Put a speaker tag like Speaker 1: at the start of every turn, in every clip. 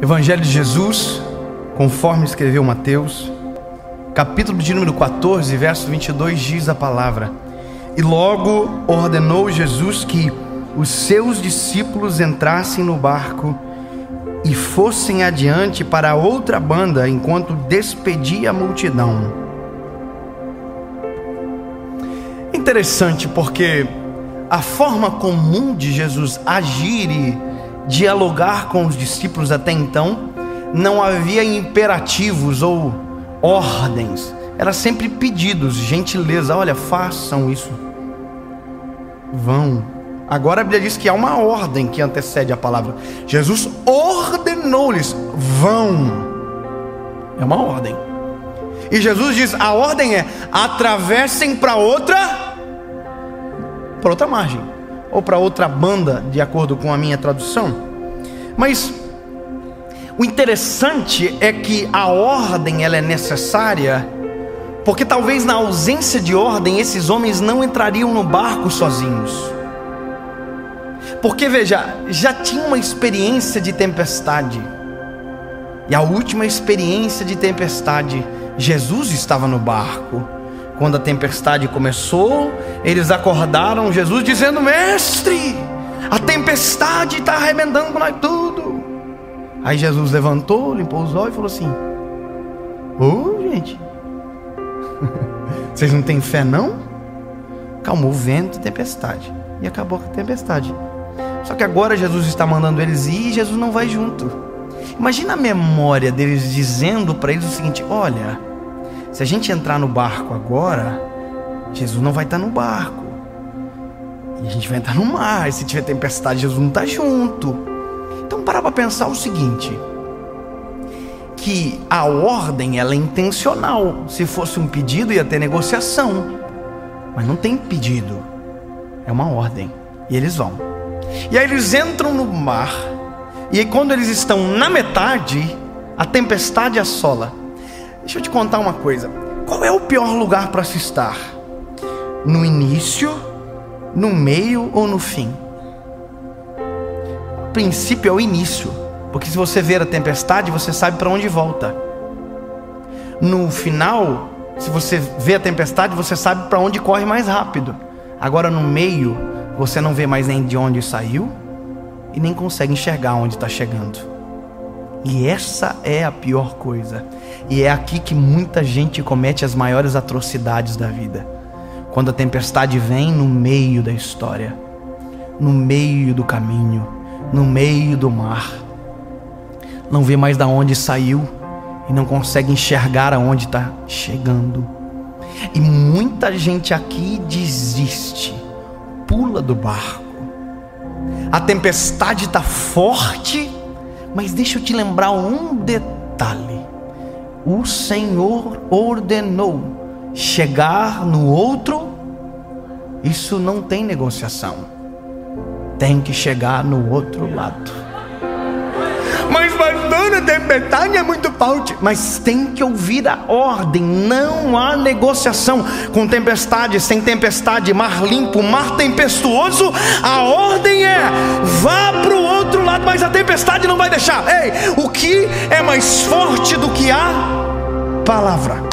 Speaker 1: Evangelho de Jesus, conforme escreveu Mateus, capítulo de número 14, verso 22, diz a palavra: E logo ordenou Jesus que os seus discípulos entrassem no barco e fossem adiante para outra banda, enquanto despedia a multidão. Interessante, porque a forma comum de Jesus agir e dialogar com os discípulos até então, não havia imperativos ou ordens, era sempre pedidos, gentileza. Olha, façam isso, vão. Agora a Bíblia diz que há uma ordem que antecede a palavra. Jesus ordenou-lhes: vão. É uma ordem. E Jesus diz: a ordem é: atravessem para outra margem, ou para outra banda, de acordo com a minha tradução. Mas o interessante é que a ordem ela é necessária, porque talvez na ausência de ordem esses homens não entrariam no barco sozinhos. Porque veja, já tinha uma experiência de tempestade, e a última experiência de tempestade, Jesus estava no barco. Quando a tempestade começou, eles acordaram Jesus dizendo: mestre, a tempestade está arrebentando com nós tudo. Aí Jesus levantou, limpou os olhos e falou assim: gente, vocês não têm fé não? Calmou o vento e tempestade, e acabou a tempestade. Só que agora Jesus está mandando eles ir e Jesus não vai junto. Imagina a memória deles dizendo para eles o seguinte: olha, se a gente entrar no barco agora, Jesus não vai estar no barco, e a gente vai entrar no mar, e se tiver tempestade, Jesus não está junto. Então para pensar o seguinte, que a ordem ela é intencional. Se fosse um pedido ia ter negociação, mas não tem pedido, é uma ordem, e eles vão. E aí eles entram no mar, e aí quando eles estão na metade, a tempestade assola. Deixa eu te contar uma coisa: qual é o pior lugar para se estar? No início, no meio ou no fim? O princípio é o início, porque se você ver a tempestade, você sabe para onde volta. No final, se você vê a tempestade, você sabe para onde corre mais rápido. Agora no meio, você não vê mais nem de onde saiu e nem consegue enxergar onde está chegando. E essa é a pior coisa. E é aqui que muita gente comete as maiores atrocidades da vida. Quando a tempestade vem no meio da história, no meio do caminho, no meio do mar, não vê mais da onde saiu e não consegue enxergar aonde está chegando. E muita gente aqui desiste, pula do barco. A tempestade está forte, mas deixa eu te lembrar um detalhe: o Senhor ordenou chegar no outro. Isso não tem negociação, tem que chegar no outro lado. Mas pastor, a tempestade é muito forte. Mas tem que ouvir a ordem, não há negociação. Com tempestade, sem tempestade, mar limpo, mar tempestuoso, a ordem é: vá para o outro lado. Mas a tempestade não vai deixar. Ei, o que é mais forte do que a palavra?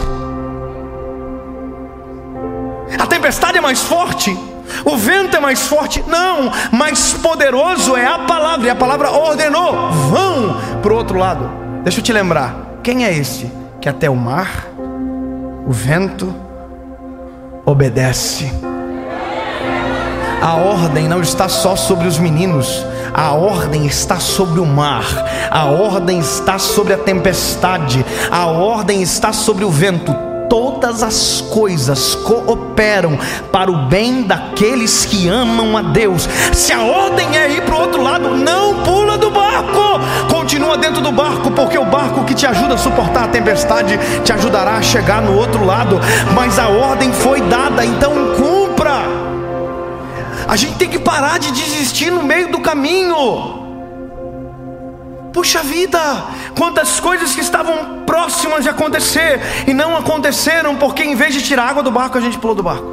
Speaker 1: A tempestade é mais forte, o vento é mais forte? Não, mais poderoso é a palavra. E a palavra ordenou: vão para o outro lado. Deixa eu te lembrar, quem é esse que até o mar, o vento obedece? A ordem não está só sobre os meninos, a ordem está sobre o mar, a ordem está sobre a tempestade, a ordem está sobre o vento. Todas as coisas cooperam para o bem daqueles que amam a Deus. Se a ordem é ir para o outro lado, não pula do barco, continua dentro do barco, porque o barco que te ajuda a suportar a tempestade te ajudará a chegar no outro lado. Mas a ordem foi dada, então cumpra. A gente tem que parar de desistir no meio do caminho. Puxa vida, quantas coisas que estavam próximas de acontecer e não aconteceram, porque em vez de tirar água do barco, a gente pulou do barco.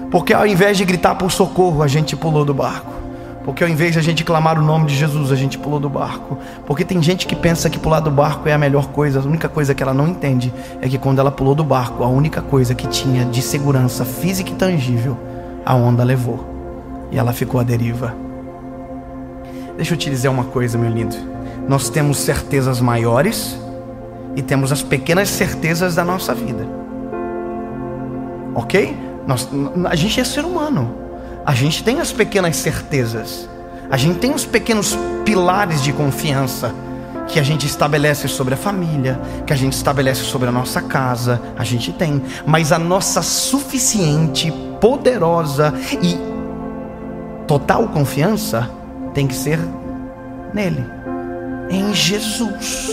Speaker 1: Porque ao invés de gritar por socorro, a gente pulou do barco. Porque ao invés de a gente clamar o nome de Jesus, a gente pulou do barco. Porque tem gente que pensa que pular do barco é a melhor coisa. A única coisa que ela não entende é que quando ela pulou do barco, a única coisa que tinha de segurança física e tangível, a onda levou. E ela ficou à deriva. Deixa eu te dizer uma coisa, meu lindo. Nós temos certezas maiores e temos as pequenas certezas da nossa vida. Ok? A gente é ser humano. A gente tem as pequenas certezas. A gente tem os pequenos pilares de confiança que a gente estabelece sobre a família, que a gente estabelece sobre a nossa casa. A gente tem. Mas a nossa suficiente, poderosa e total confiança tem que ser nele, em Jesus.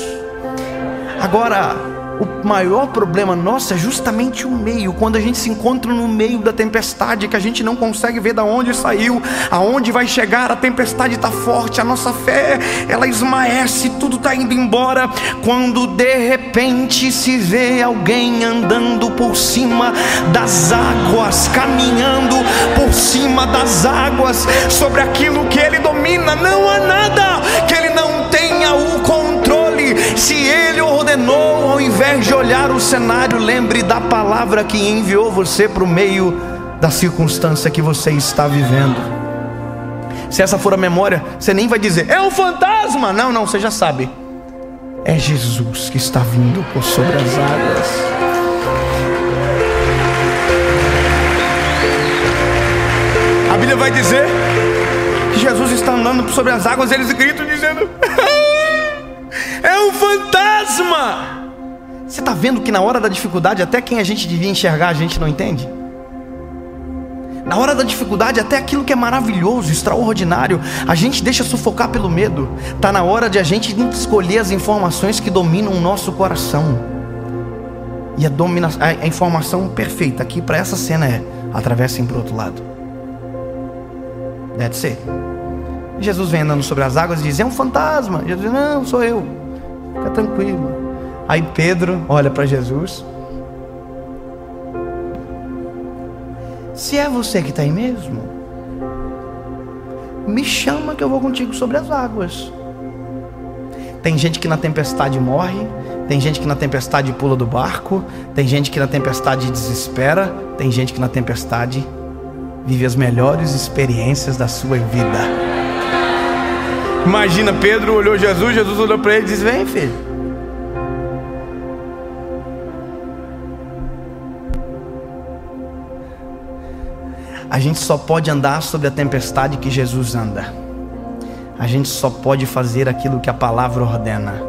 Speaker 1: Agora, o maior problema nosso é justamente o meio. Quando a gente se encontra no meio da tempestade, que a gente não consegue ver de onde saiu, aonde vai chegar, a tempestade está forte, a nossa fé, ela esmaece, tudo está indo embora. Quando de repente se vê alguém andando por cima das águas, caminhando por cima das águas, sobre aquilo que ele domina, não há nada que ele não tenha o controle. Se ele ordenou, ao invés de olhar o cenário, lembre da palavra que enviou você para o meio da circunstância que você está vivendo. Se essa for a memória, você nem vai dizer, é um fantasma. Não, você já sabe. É Jesus que está vindo por sobre as águas. A Bíblia vai dizer que Jesus está andando sobre as águas, eles gritam dizendo, é um fantasma. Você está vendo que na hora da dificuldade, até quem a gente devia enxergar, a gente não entende? Na hora da dificuldade, até aquilo que é maravilhoso, extraordinário, a gente deixa sufocar pelo medo. Está na hora de a gente escolher as informações que dominam o nosso coração. E a informação perfeita aqui para essa cena é: atravessem para o outro lado. That's it. Jesus vem andando sobre as águas e diz, é um fantasma. Jesus diz, não, sou eu, fica tranquilo. Aí Pedro olha para Jesus, se é você que está aí mesmo, me chama que eu vou contigo sobre as águas. Tem gente que na tempestade morre, tem gente que na tempestade pula do barco, tem gente que na tempestade desespera, tem gente que na tempestade vive as melhores experiências da sua vida. Imagina, Pedro olhou Jesus, Jesus olhou para ele e disse, vem filho. A gente só pode andar sobre a tempestade que Jesus anda. A gente só pode fazer aquilo que a palavra ordena.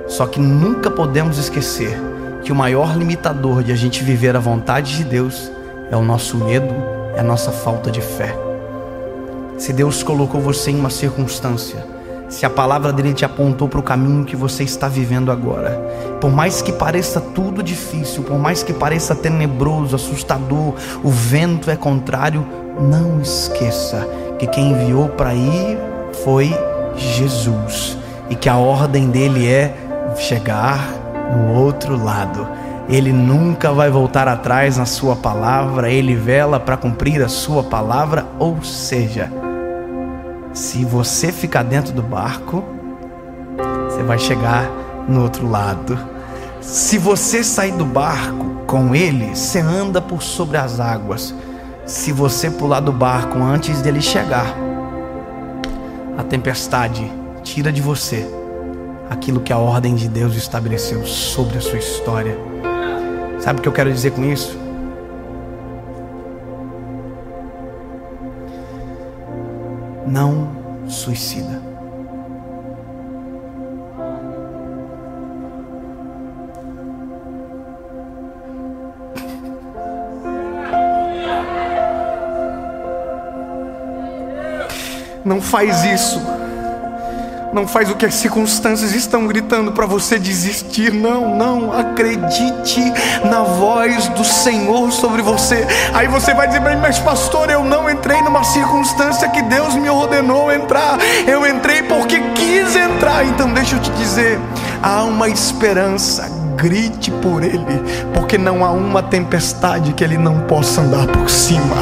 Speaker 1: Só que nunca podemos esquecer que o maior limitador de a gente viver a vontade de Deus é o nosso medo, é a nossa falta de fé. Se Deus colocou você em uma circunstância, se a palavra dele te apontou para o caminho que você está vivendo agora, por mais que pareça tudo difícil, por mais que pareça tenebroso, assustador, o vento é contrário, não esqueça que quem enviou para ir foi Jesus, e que a ordem dele é chegar no outro lado. Ele nunca vai voltar atrás na sua palavra, ele vela para cumprir a sua palavra. Ou seja, se você ficar dentro do barco, você vai chegar no outro lado. Se você sair do barco com ele, você anda por sobre as águas. Se você pular do barco antes dele chegar, a tempestade tira de você aquilo que a ordem de Deus estabeleceu sobre a sua história. Sabe o que eu quero dizer com isso? Não suicida. Não faz isso. Não faz o que as circunstâncias estão gritando para você desistir. Não, acredite na voz do Senhor sobre você. Aí você vai dizer, mas pastor, eu não entrei numa circunstância que Deus me ordenou entrar. Eu entrei porque quis entrar. Então deixa eu te dizer, há uma esperança. Grite por Ele, porque não há uma tempestade que Ele não possa andar por cima.